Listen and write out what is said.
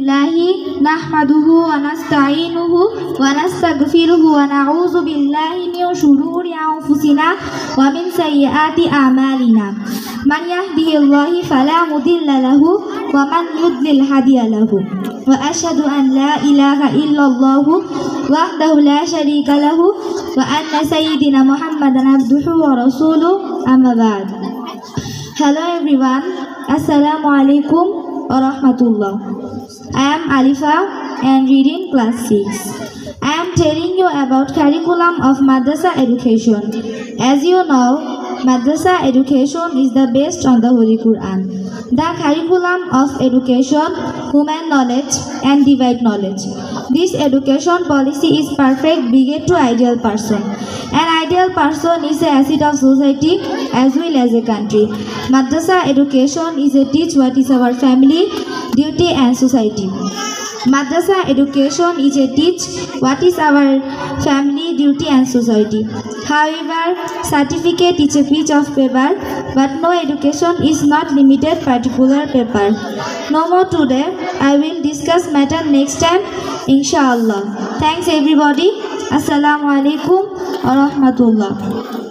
Alhamdulillahi nahmaduhu wa nasta'inuhu wa nastaghfiruhu wa na'udzu billahi min shururi anfusina wa min sayyiati a'malina. Man yahdihillahu fala mudilla lahu wa man yudlil hadiya lahu. Wa ashhadu an la ilaha illallah wahdahu la sharika lahu wa anna sayyidina Muhammadan abduhu wa rasuluhu, amma ba'd. Hello everyone, Assalamu alaikum wa rahmatullah. I am Alifa and reading class 6. I am telling you about curriculum of Madrasa education. As you know, Madrasa education is the best on the Holy Quran. The curriculum of education, human knowledge and divine knowledge. This education policy is perfect beget to ideal person. An ideal person is a asset of society as well as a country. Madrasa education is a teach what is our family, duty and society. Madrasa education is a teach what is our family, duty and society. However, certificate is a piece of paper, but no education is not limited particular paper. No more today. I will discuss matter next time, inshallah. Thanks everybody. Assalamu alaikum wa rahmatullah.